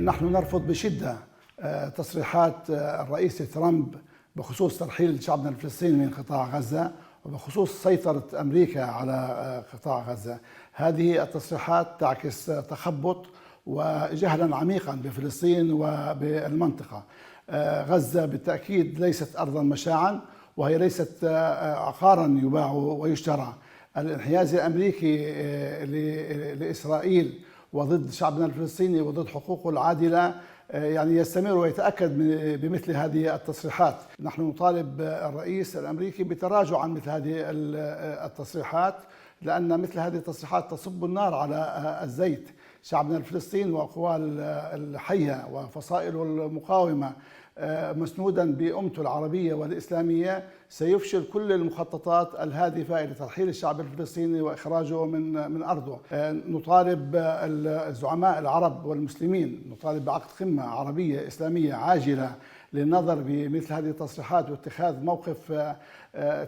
نحن نرفض بشدة تصريحات الرئيس ترامب بخصوص ترحيل شعبنا الفلسطيني من قطاع غزة وبخصوص سيطرة أمريكا على قطاع غزة. هذه التصريحات تعكس تخبط وجهلا عميقا بفلسطين وبالمنطقة. غزة بالتأكيد ليست أرضا مشاعا، وهي ليست عقارا يباع ويشترى. الانحياز الأمريكي لإسرائيل وضد شعبنا الفلسطيني وضد حقوقه العادلة يعني يستمر ويتأكد بمثل هذه التصريحات. نحن نطالب الرئيس الأمريكي بتراجع عن مثل هذه التصريحات، لأن مثل هذه التصريحات تصب النار على الزيت. شعبنا الفلسطيني وقواه الحية وفصائله المقاومة مسنودا بأمته العربية والإسلامية سيفشل كل المخططات الهادفة إلى ترحيل الشعب الفلسطيني وإخراجه من أرضه. نطالب الزعماء العرب والمسلمين، نطالب بعقد قمة عربية إسلامية عاجلة للنظر بمثل هذه التصريحات واتخاذ موقف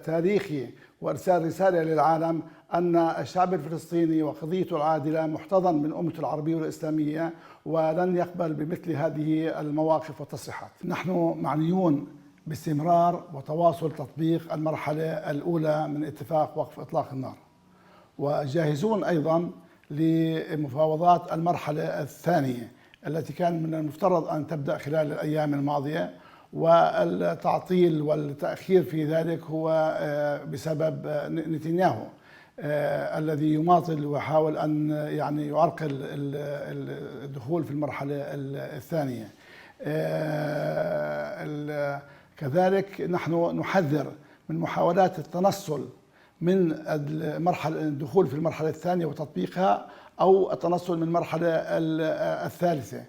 تاريخي وإرسال رسالة للعالم أن الشعب الفلسطيني وقضيته العادلة محتضن من أمته العربية والإسلامية، ولن يقبل بمثل هذه المواقف والتصريحات. نحن معنيون باستمرار وتواصل تطبيق المرحلة الأولى من اتفاق وقف إطلاق النار، وجاهزون أيضا لمفاوضات المرحلة الثانية التي كان من المفترض أن تبدأ خلال الأيام الماضية، والتعطيل والتأخير في ذلك هو بسبب نتنياهو الذي يماطل ويحاول أن يعني يعرقل الدخول في المرحلة الثانية. كذلك نحن نحذر من محاولات التنصل من الدخول في المرحلة الثانية وتطبيقها أو التنصل من المرحلة الثالثة.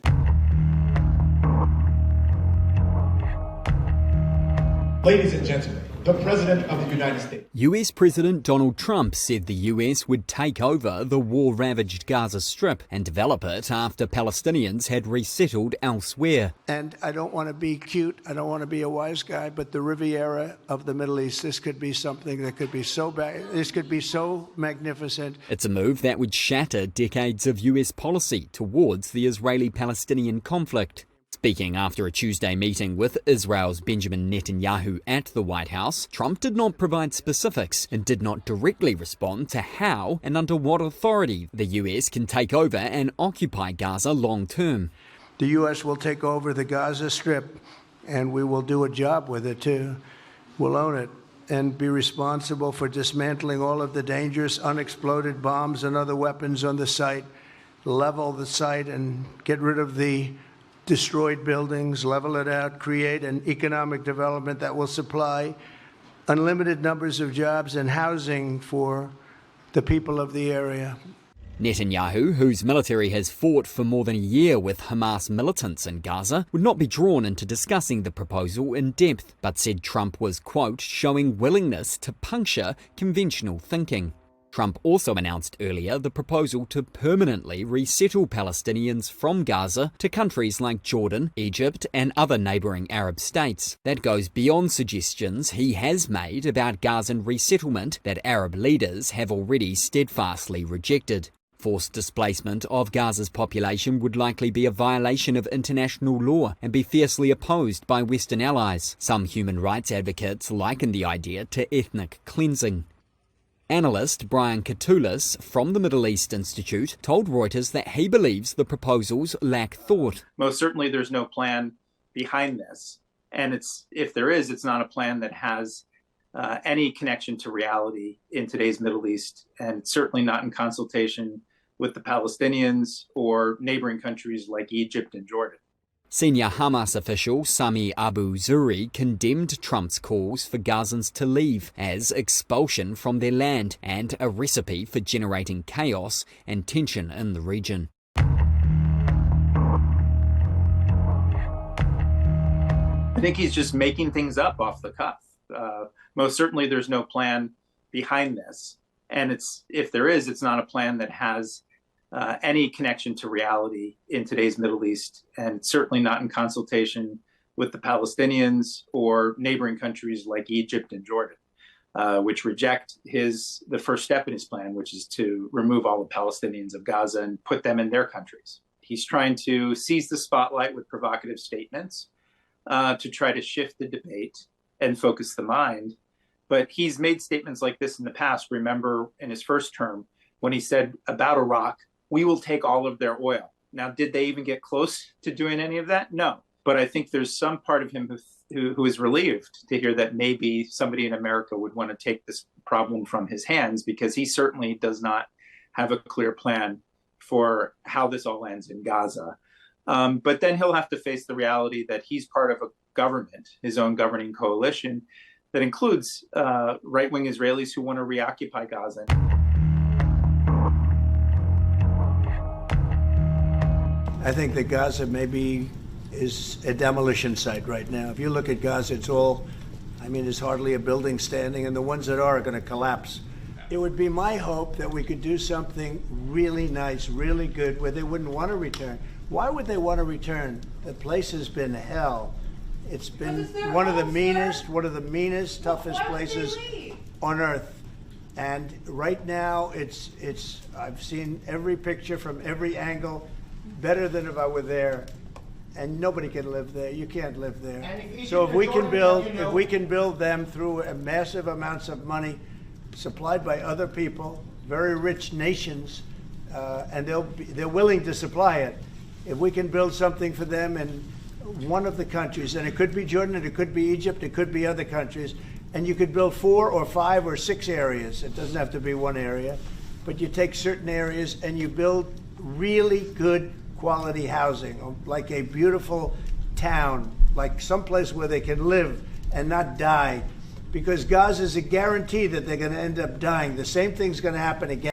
Ladies and gentlemen, the President of the United States. US President Donald Trump said the US would take over the war-ravaged Gaza Strip and develop it after Palestinians had resettled elsewhere. And I don't want to be cute, I don't want to be a wise guy, but the Riviera of the Middle East, this could be something that could be so bad, this could be so magnificent. It's a move that would shatter decades of US policy towards the Israeli-Palestinian conflict. Speaking after a Tuesday meeting with Israel's Benjamin Netanyahu at the White House, Trump did not provide specifics and did not directly respond to how and under what authority the US can take over and occupy Gaza long term. The US will take over the Gaza Strip and we will do a job with it too. We'll own it and be responsible for dismantling all of the dangerous unexploded bombs and other weapons on the site, level the site and get rid of the destroyed buildings, level it out, create an economic development that will supply unlimited numbers of jobs and housing for the people of the area. Netanyahu, whose military has fought for more than a year with Hamas militants in Gaza, would not be drawn into discussing the proposal in depth, but said Trump was, quote, showing willingness to puncture conventional thinking. Trump also announced earlier the proposal to permanently resettle Palestinians from Gaza to countries like Jordan, Egypt and other neighbouring Arab states. That goes beyond suggestions he has made about Gazan resettlement that Arab leaders have already steadfastly rejected. Forced displacement of Gaza's population would likely be a violation of international law and be fiercely opposed by Western allies. Some human rights advocates liken the idea to ethnic cleansing. Analyst Brian Katulis from the Middle East Institute told Reuters that he believes the proposals lack thought. Most certainly there's no plan behind this. And if there is, it's not a plan that has any connection to reality in today's Middle East, and it's certainly not in consultation with the Palestinians or neighboring countries like Egypt and Jordan. Senior Hamas official Sami Abu Zuri condemned Trump's calls for Gazans to leave as expulsion from their land and a recipe for generating chaos and tension in the region. I think he's just making things up off the cuff. Most certainly there's no plan behind this. And if there is, it's not a plan that has any connection to reality in today's Middle East, and certainly not in consultation with the Palestinians or neighboring countries like Egypt and Jordan, which reject the first step in his plan, which is to remove all the Palestinians of Gaza and put them in their countries. He's trying to seize the spotlight with provocative statements to try to shift the debate and focus the mind. But he's made statements like this in the past. Remember in his first term when he said about Iraq, we will take all of their oil. Now, did they even get close to doing any of that? No. But I think there's some part of him who is relieved to hear that maybe somebody in America would want to take this problem from his hands, because he certainly does not have a clear plan for how this all ends in Gaza. But then he'll have to face the reality that he's part of a government, his own governing coalition, that includes right-wing Israelis who want to reoccupy Gaza. I think that Gaza maybe is a demolition site right now. If you look at Gaza, it's all, I mean, there's hardly a building standing, and the ones that are going to collapse. It would be my hope that we could do something really nice, really good, where they wouldn't want to return. Why would they want to return? The place has been hell. It's been one of the meanest, toughest places on earth. And right now, I've seen every picture from every angle, better than if I were there. And nobody can live there. You can't live there. So if we can build them through massive amounts of money supplied by other people, very rich nations, and they're willing to supply it. If we can build something for them in one of the countries, and it could be Jordan, it could be Egypt, it could be other countries, and you could build 4 or 5 or 6 areas. It doesn't have to be one area, but you take certain areas and you build really good quality housing, like a beautiful town, like someplace where they can live and not die. Because Gaza is a guarantee that they're going to end up dying. The same thing's going to happen again.